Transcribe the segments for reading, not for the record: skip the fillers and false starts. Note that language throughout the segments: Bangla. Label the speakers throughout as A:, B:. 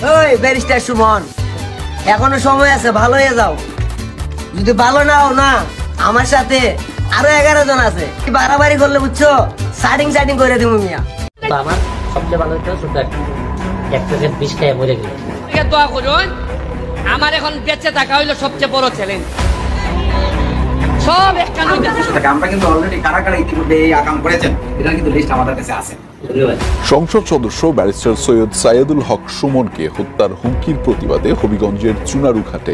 A: ওই ব্যারিস্টার সুমন, এখনো সময় আছে, ভালো হয়ে যাও। যদি ভালো না হও না, আমার সাথে আরো 11 জন আছে, বাড়াবাড়ি করলে বুঝছো সাটিং করে দিব মিয়া।
B: আমার সবচেয়ে ভালো হতো সুগার এক প্যাকেট বিষ খেয়ে মরে গেল।
C: দোয়া করুন, আমার এখন বেঁচে থাকা হইলো সবচেয়ে বড় চ্যালেঞ্জ। সব একখানে
D: আমরা কিন্তু অলরেডি কারা কারা ইতিমধ্যে এই আকাম করেছেন এটা কিন্তু লিস্ট আমাদের কাছে আছে।
E: সংসদ সদস্য ব্যারিস্টার সৈয়দ সাইদুল হক সুমনকে হত্যার হুমকির প্রতিবাদে হবিগঞ্জের চুনারুঘাটে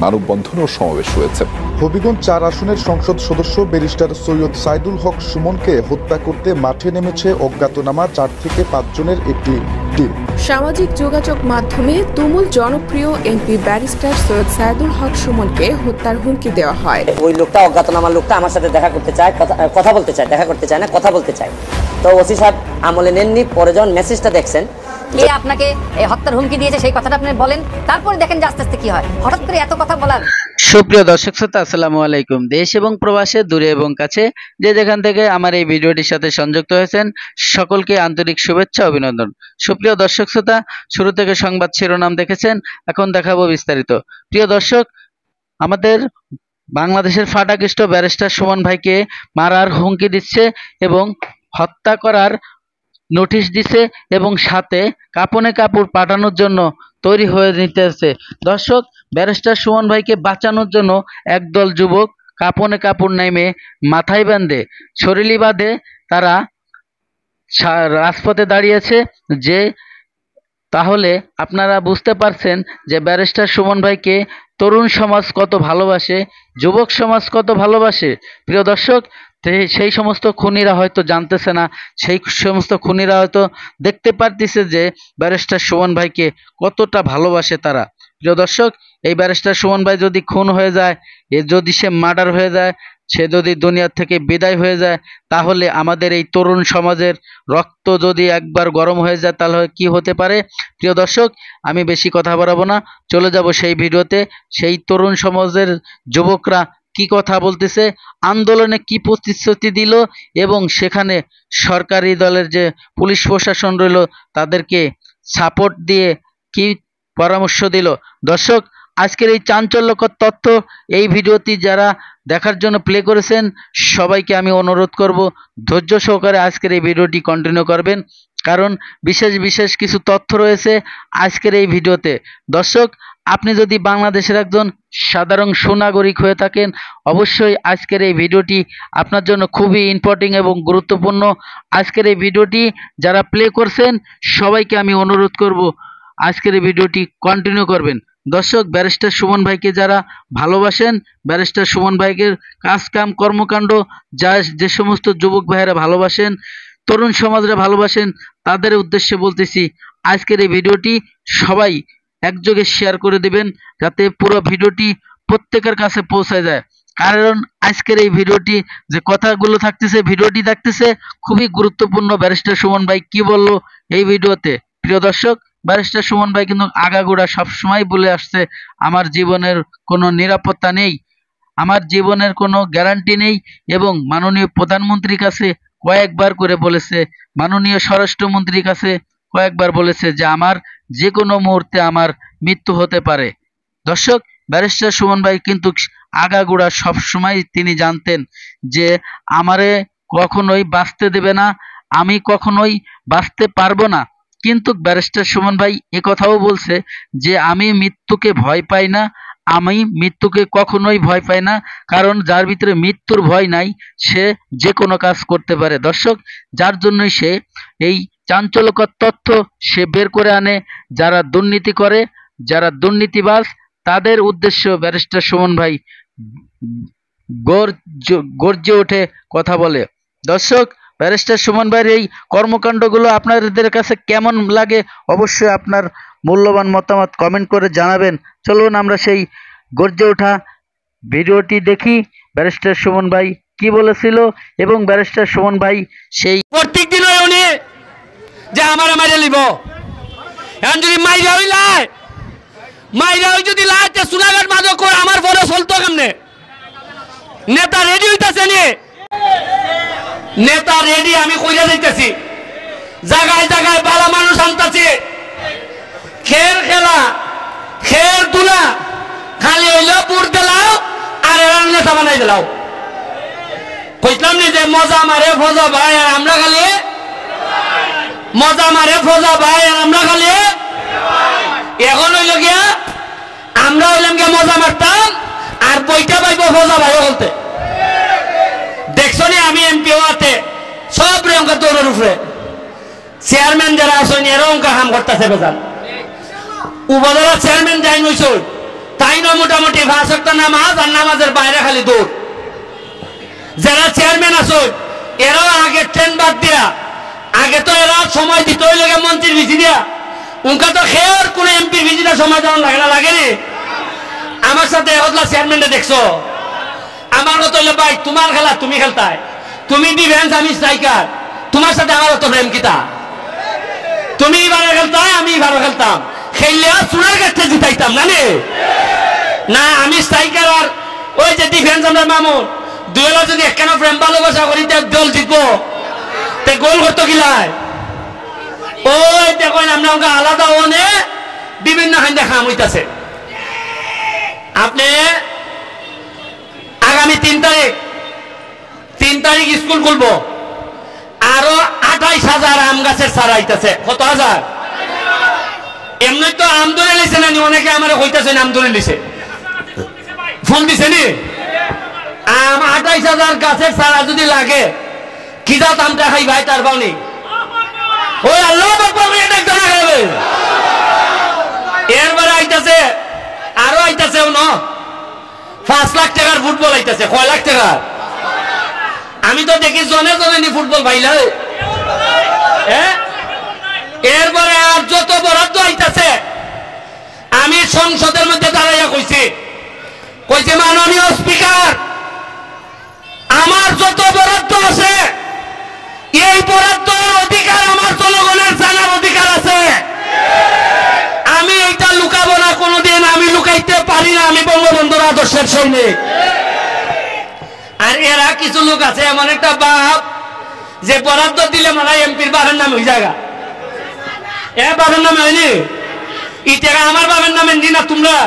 E: মানববন্ধন ও সমাবেশ হয়েছে।
F: হবিগঞ্জ 4 আসনের সংসদ সদস্য ব্যারিস্টার সৈয়দ সাইদুল হক সুমনকে হত্যা করতে মাঠে নেমেছে অজ্ঞাতনামা 4 থেকে 5 জনের একটি টিম।
G: সামাজিক যোগাযোগ মাধ্যমে তুমুল জনপ্রিয় এমপি ব্যারিস্টার সৈয়দ সাইদুল হক সুমনকে হত্যার হুমকি দেওয়া হয়।
B: ওই লোকটা, অজ্ঞাতনামা লোকটা আমার সাথে দেখা করতে চায়, কথা বলতে চায়, দেখা করতে চায় না, কথা বলতে চায়। তো ওসি সাহেব আমলে নেননি, পরে যখন মেসেজটা দেখছেন
H: কে আপনাকে এই হত্যার হুমকি দিয়েছে সেই কথাটা আপনি বলেন, তারপরে দেখেন যে আস্তে আস্তে কি হয়। হঠাৎ করে এত কথা বলার।
I: সুপ্রিয় দর্শক শ্রোতা, আসসালামু আলাইকুম। দেশ এবং প্রবাসে, দূরে এবং কাছে, যে যেখান থেকে আমার এই ভিডিওটির সাথে সংযুক্ত হয়েছেন সকলকে আন্তরিক শুভেচ্ছা, অভিনন্দন। সুপ্রিয় দর্শক শ্রোতা, শুরু থেকে সংবাদ শিরোনাম দেখেছেন, এখন দেখাবো বিস্তারিত। প্রিয় দর্শক, আমাদের বাংলাদেশের ফাটাকৃষ্ট ব্যারিস্টার সুমন ভাইকে মারার হুমকি দিচ্ছে এবং হত্যা করার নোটিশ দিছে এবং সাথে কাপনে কাপড় পাঠানোর জন্য তৈরি হয়ে নিতেছে। দর্শক, ব্যারিস্টার সুমন ভাইকে বাঁচানোর জন্য একদল যুবক কাপনে কাপড় নেমে মাথায় বাঁধে, শরীরে বাঁধে, তারা রাজপথে দাঁড়িয়েছে। যে তাহলে আপনারা বুঝতে পারছেন যে ব্যারিস্টার সুমন ভাইকে তরুণ সমাজ কত ভালোবাসে, যুবক সমাজ কত ভালোবাসে। প্রিয় দর্শক, সেই সমস্ত খুনিরা হয়তো জানতেছে না, সেই সমস্ত খুনিরা হয়তো দেখতে পারতেছে যে ব্যারিস্টার সুমন ভাইকে কতটা ভালোবাসে তারা। প্রিয় দর্শক, এই ব্যারিস্টার সুমন ভাই যদি খুন হয়ে যায়, যদি সে মার্ডার হয়ে যায়, সে যদি দুনিয়া থেকে বিদায় হয়ে যায়, তাহলে আমাদের এই তরুণ সমাজের রক্ত যদি একবার গরম হয়ে যায় তাহলে কি হতে পারে। প্রিয় দর্শক, আমি বেশি কথা বাড়াবো না, চলে যাব সেই ভিডিওতে। সেই তরুণ সমাজের যুবকরা কি কথা বলতেছে, আন্দোলনে কি প্রতিশ্রুতি দিল এবং সেখানে সরকারি দলের যে পুলিশ প্রশাসন রইল তাদেরকে সাপোর্ট দিয়ে কি পরামর্শ দিল। দর্শক, আজকের এই চাঞ্চল্যকর তথ্য এই ভিডিওটি যারা দেখার জন্য প্লে করেছেন সবাইকে আমি অনুরোধ করব ধৈর্য সহকারে আজকের এই ভিডিওটি কন্টিনিউ করবেন, কারণ বিশেষ কিছু তথ্য রয়েছে আজকের এই ভিডিওতে। দর্শক, আপনি যদি বাংলাদেশের একজন সাধারণ সুনাগরিক হয়ে থাকেন, অবশ্যই আজকের এই ভিডিওটি আপনার জন্য খুবই ইম্পর্টেন্ট এবং গুরুত্বপূর্ণ। আজকের এই ভিডিওটি যারা প্লে করছেন সবাইকে আমি অনুরোধ করব আজকের এই ভিডিওটি কন্টিনিউ করবেন। দর্শক, ব্যারিস্টার সুমন ভাইকে যারা ভালোবাসেন, ব্যারিস্টার সুমন ভাইয়ের কাজকাম কর্মকাণ্ড যে সমস্ত যুবক ভাইয়েরা ভালোবাসেন, তরুণ সমাজরা ভালোবাসেন, তাদের উদ্দেশ্যে বলতেছি আজকের এই ভিডিওটি সবাই একযোগে শেয়ার করে দিবেন যাতে পুরো ভিডিওটি প্রত্যেকের কাছে পৌঁছায় যায়। কারণ আজকের এই ভিডিওটি যে কথাগুলো থাকতেছে, ভিডিওটি থাকতেছে খুবই গুরুত্বপূর্ণ। ব্যারিস্টার সুমন ভাই কি বললো এই ভিডিওতে। প্রিয় দর্শক, ব্যারিস্টার সুমন ভাই কিন্তু আগাগোড়া সবসময় বলে আসছে আমার জীবনের কোনো নিরাপত্তা নেই, আমার জীবনের কোনো গ্যারান্টি নেই, এবং মাননীয় প্রধানমন্ত্রীর কাছে কয়েকবার করে বলেছে, মাননীয় স্বরাষ্ট্রমন্ত্রীর কাছে কয়েকবার বলেছে যে আমার যে কোনো মুহূর্তে আমার মৃত্যু হতে পারে। দর্শক, ব্যারিস্টার সুমন ভাই কিন্তু আগাগোড়া সবসময় তিনি জানতেন যে আমারে কখনোই বাঁচতে দেবে না, আমি কখনোই বাঁচতে পারবো না। কিন্তু ব্যারিস্টার সুমন ভাই কথাও বলছে যে আমি মৃত্যুকে ভয় পাই না, আমি মৃত্যুকে কখনোই ভয় পাই না, কারণ যার ভিতরে মৃত্যুর ভয় নাই সে যে কোনো কাজ করতে পারে। দর্শক, যার জন্যই সে এই চাঞ্চল্যকর তথ্য সে বের করে আনে, যারা দুর্নীতি করে, যারা দুর্নীতিবাজ, তাদের উদ্দেশ্য ব্যারিস্টার সুমন ভাই গর্জে ওঠে কথা বলে। দর্শক, ব্যারিস্টার সুমন ভাইয়ের এই কর্মকাণ্ডগুলো আপনাদের কাছে কেমন লাগে অবশ্যই আপনার মূল্যবান মতামত কমেন্ট করে জানাবেন। চলুন আমরা সেই গর্জে ওঠা ভিডিওটি দেখি, ব্যারিস্টার সুমন ভাই কি বলেছিল এবং ব্যারিস্টার সুমন ভাই সেই
C: প্রত্যেক দিন উনি যে আমার মাইরে লিব, এখন যদি মাইরা হই যদি লাইতে সুনাঘাট মাদক করে আমার বড় চলতো কেমনে? নেতা রেডি হইতাছে নি, নেতা রেডি, আমি কইরা যাইতেছি, জায়গায় জায়গায় বালা মানুষ আনতাছি, খের নেতা বানাই দিলাও। কইলাম নি যে মজা মারে ফজা ভাই আর আমরা খালি মজা মারে ফজা ভাই আর আমরা খালি এখন হইল গিয়া আমরা হইলাম গিয়া মজা মারতাম আর বইটা পাইব ফজা ভাই বলতে। দেখছো নি আমি এমপি হওয়াতে সব অঙ্কা তোর উপরে চেয়ারম্যান যারা আসেন এরা অঙ্কা কাম করতেছে বেজান। উপজেলা চেয়ারম্যান যাই নইছ তাই না মোটামুটি 5 ওয়াক্ত নামাজ আর নামাজের বাইরে খালি দৌড়। যারা চেয়ারম্যান আসো এরাও আগে ট্রেন বাদ দিয়া আগে তো এরা সময় দিতে হইলে মন্ত্রীর ভিজি দিয়া উনকা তো খেয়ার কোন এমপির ভিজিটা সময় দেওয়া লাগে না, লাগেনি? আমার সাথে হতলা চেয়ারম্যানটা দেখছো, আমার কথা হইলো ভাই তোমার খেলা তুমি খেলতায়, তুমি ডিফেন্স আমি স্ট্রাইকার, তোমার সাথে আমার অত প্রেম কিতা? তুমি এবারে খেলতায় আমি এবারে খেলতাম, খেললে চুনার কাছে জিতাইতাম জানে না? আমি স্ট্রাইকার আর ওই যে ডিফেন্স আমরা মামুন দুয়েলা যদি একখানা প্রেম ভালোবাসা করি দল জিতবো, তে গোল করতো কিলায়? ওই দেখো আমরা ওকে আলাদা ওনে বিভিন্ন হাইন্দা খাম হইতাছে। আপনি আগামী 3 তারিখ স্কুল খুলবো, আরো 28,000 আম গাছের চারা আইতাছে। কত হাজার? এমনি তো আম ধরে লিছে না, অনেকে আমার হইতাছে আম ধরে লিছে, ফুল দিছে নি আম 28,000 গাছের চারা যদি লাগে কি যাত আমটা খাই ভাই তার পাওনি ওই আল্লাহ খাবে। এরবারে আইতাছে আরো আইতাছে 5 লাখ টাকার ফুটবল আইতাছে। কয় লাখ টাকা? আমি তো দেখি জনে জনে নি ফুটবল ভাইলা। এরপরে আর যত বরাদ্দ আইতাছে আমি সংসদের মধ্যে দাঁড়াইয়া কইছে মাননীয় স্পিকার আমার যত বরাদ্দ আছে এই বরাদ্দের অধিকার আমার জনগণের জানার অধিকার আছে। আমি এইটা লুকাবো না কোনোদিন, আমি লুকাইতে পারি না, আমি বঙ্গবন্ধুর আদর্শের সৈনিক। আর এরা কিছু লোক আছে এমন একটা বাপ যে বরাদ্দ দিলে মানে এমপির বাবার নাম হয়ে জায়গা, বাবার নামে হয়নি ই টাকা আমার বাবার নামে নি না তোমরা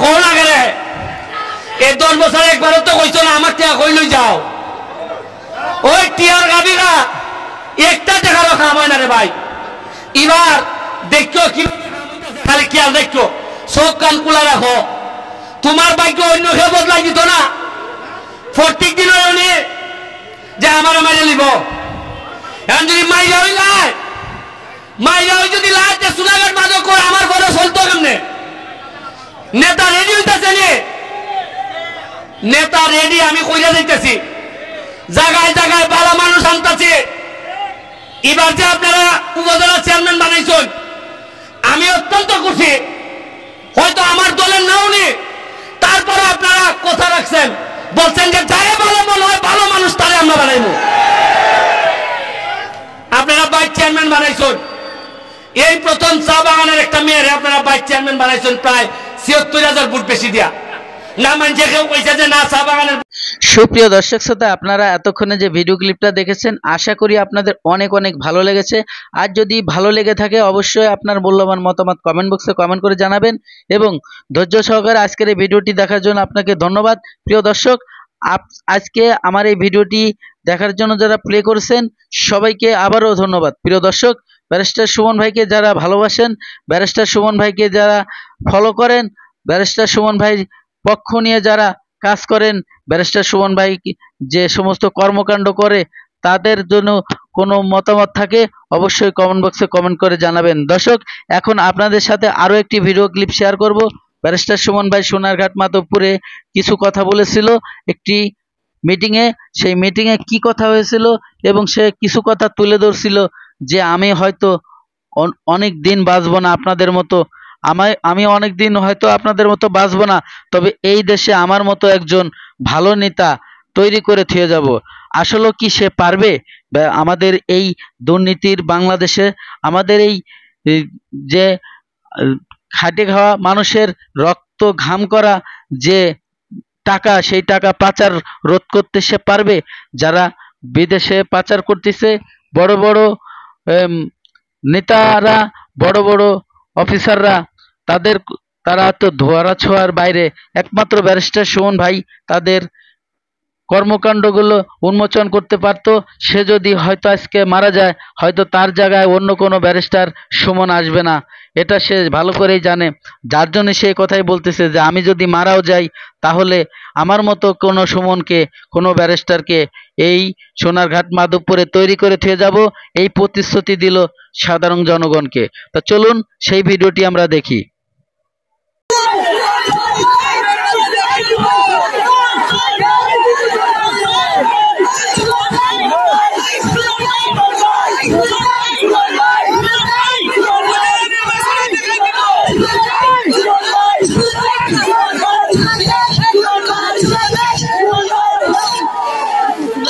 C: কোন আগে এই 10 বছর একবারও তো কইছো না আমার টাকা কই লই যাও। ওই টিয়ার গাবিরা একটা টাকা রাখা হয় না রে ভাই। এবার দেখছো কি খালি খেয়াল দেখছো, চোখ কান কুলা রাখো, তোমার ভাগ্য অন্য কেউ বদলাই দিত না। প্রত্যেক দিন উনি যে আমার মাইরে লিব, এখন যদি মাইরা হই লাই মাইরা হই যদি লাইতে সুনাঘাট মাদক করে আমার বড় চলতো কেমনে? নেতা রেডি হইতেছে নি, নেতা রেডি, আমি কইরা দিতেছি জায়গায় জায়গায় ভালো মানুষ আনতেছে। এবার যে আপনারা উপজেলা চেয়ারম্যান বানাইছেন আমি অত্যন্ত খুশি। হয়তো আমার দলের নাও নি, তারপরে আপনারা কথা রাখছেন, বলছেন যে যারে ভালো মনে হয় ভালো মানুষ তারে আমরা বানাইব। আপনারা ভাইস চেয়ারম্যান বানাইছেন, এই প্রথম চা বাগানের একটা মেয়ের আপনারা ভাইস চেয়ারম্যান বানাইছেন প্রায় ৭৬,০০০ ভোট বেশি দিয়া। না মানছে কেউ কইছে যে না চা বাগানের।
I: সুপ্রিয় দর্শক শ্রোতা, আপনারা এতক্ষণে যে ভিডিও ক্লিপটা দেখেছেন আশা করি আপনাদের অনেক অনেক ভালো লেগেছে। আর যদি ভালো লেগে থাকে অবশ্যই আপনার মূল্যবান মতামত কমেন্ট বক্সে কমেন্ট করে জানাবেন এবং ধৈর্য সহকারে আজকের এই ভিডিওটি দেখার জন্য আপনাকে ধন্যবাদ। প্রিয় দর্শক, আজকে আমার এই ভিডিওটি দেখার জন্য যারা প্লে করেছেন সবাইকে আবারও ধন্যবাদ। প্রিয় দর্শক, ব্যারিস্টার সুমন ভাইকে যারা ভালোবাসেন, ব্যারিস্টার সুমন ভাইকে যারা ফলো করেন, ব্যারিস্টার সুমন ভাই পক্ষ নিয়ে যারা কাজ করেন, ব্যারিস্টার সুমন ভাই যে সমস্ত কর্মকাণ্ড করে তাদের জন্য কোনো মতামত থাকে অবশ্যই কমেন্ট বক্সে কমেন্ট করে জানাবেন। দর্শক, এখন আপনাদের সাথে আরও একটি ভিডিও ক্লিপ শেয়ার করব। ব্যারিস্টার সুমন ভাই সোনারঘাট মাধবপুরে কিছু কথা বলেছিল একটি মিটিংয়ে। সেই মিটিংয়ে কি কথা হয়েছিল এবং সে কিছু কথা তুলে ধরছিল যে আমি হয়তো অনেক দিন বাঁচব না আপনাদের মতো, আমি অনেক দিন হয়তো আপনাদের মতো বাঁচব না, তবে এই দেশে আমার মতো একজন ভালো নেতা তৈরি করে থুয়ে যাব। আসলে কি সে পারবে? আমাদের এই দুর্নীতির বাংলাদেশে আমাদের এই যে খাটে খাওয়া মানুষের রক্ত ঘাম করা যে টাকা, সেই টাকা পাচার রোধ করতে সে পারবে? যারা বিদেশে পাচার করতেছে বড় বড় নেতারা, বড় বড় অফিসাররা, তারা তো ধোয়ারা ছোঁয়ার বাইরে। একমাত্র ব্যারিস্টার সুমন ভাই তাদের কর্মকাণ্ডগুলো উন্মোচন করতে পারত। সে যদি হয়তো আজকে মারা যায়, হয়তো তার জায়গায় অন্য কোনো ব্যারিস্টার সুমন আসবে না, এটা সে ভালো করেই জানে। যার জন্য সে কথাই বলতেছে যে আমি যদি মারাও যাই তাহলে আমার মতো কোনো সুমনকে, কোনো ব্যারিস্টারকে এই সোনারঘাট মাধবপুরে তৈরি করে থুয়ে যাব, এই প্রতিশ্রুতি দিল সাধারণ জনগণকে। তা চলুন সেই ভিডিওটি আমরা দেখি।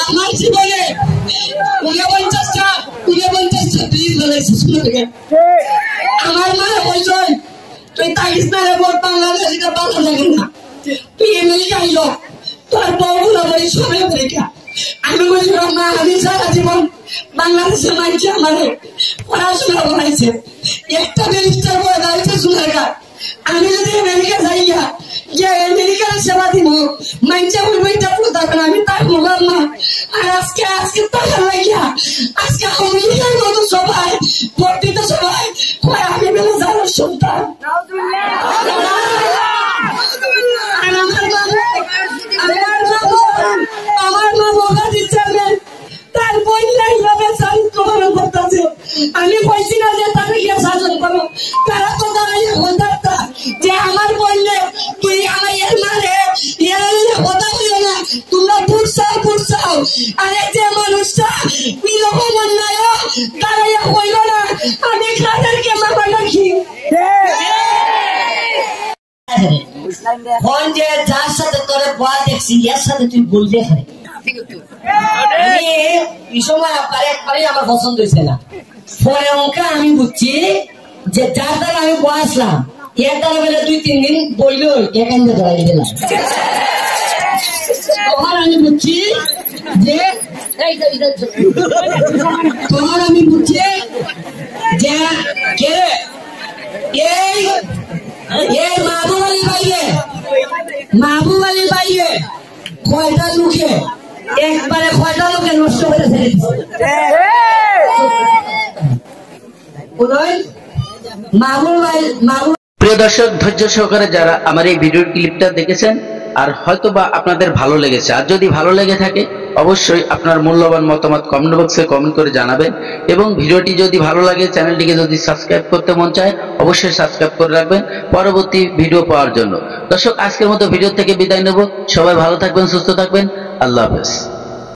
J: আমার জীবনে 49টা ব্রিজ বানাইছি। আমার মা বলছেন তুই তাকিস না রে, বাংলাদেশ এটা ভালো লাগে না, তুই আমেরিকা আইলো তোর বউগুলো বলি সবাই আমেরিকা। আমি বলছিলাম না, আমি সারা জীবন বাংলাদেশের মানুষ আমারে পড়াশোনা করাইছে, একটা ব্যারিস্টার করে দাঁড়িয়েছে সোনারঘাট। আমি যদি আমেরিকা যাই যে আমেরিকার সেবা দিব, মানুষে বলবো এটা থাকবে, আমি তার মোবাইল না। আর আজকে টাকা লাগিয়া আজকে আমেরিকার মতো সবাই বর্তিত সবাই কয় আমি বেলা যাওয়ার সন্তান। আমার মা বকা দিচ্ছে তার বইলা এইভাবে চারিত্র করতেছে। আমি কইছি না যে তারা গিয়ে শাসন করো, তারা তো দাঁড়াইয়া বলতে যে আমার বললে তুই আমার এর মারে কথা বলিও না, তোমরা পুরসাও। আরে যে মানুষটা নিরকম অন্যায় দাঁড়াইয়া কইল না আমি কাদেরকে মামা রাখি। যে যার সাথে তোর বয়া দেখছি এর সাথে তুই বললে এই সময় একবারে আমার পছন্দ হয়েছে না। পরে অঙ্কা আমি বুঝছি যে যার দ্বারা আমি বসলাম এর দ্বারা বেলা 2-3 দিন বইল এখান থেকে ধরাই দিলাম। তখন আমি বুঝছি যে কে এই মাহবুব আলী ভাইয়ে কয়টা লোকে একবারে কয়টা লোকে নষ্ট করে ফেলেছে।
I: প্রিয় দর্শক, ধৈর্য সহকারে যারা আমার এই ভিডিওর ক্লিপটা দেখেছেন আর হয়তোবা আপনাদের ভালো লেগেছে, আর যদি ভালো লেগে থাকে অবশ্যই আপনার মূল্যবান মতামত কমেন্ট বক্সে কমেন্ট করে জানাবেন। এবং ভিডিওটি যদি ভালো লাগে, চ্যানেলটিকে যদি সাবস্ক্রাইব করতে মন চায় অবশ্যই সাবস্ক্রাইব করে রাখবেন পরবর্তী ভিডিও পাওয়ার জন্য। দর্শক, আজকের মতো ভিডিও থেকে বিদায় নেব। সবাই ভালো থাকবেন, সুস্থ থাকবেন। আল্লাহ হাফেজ।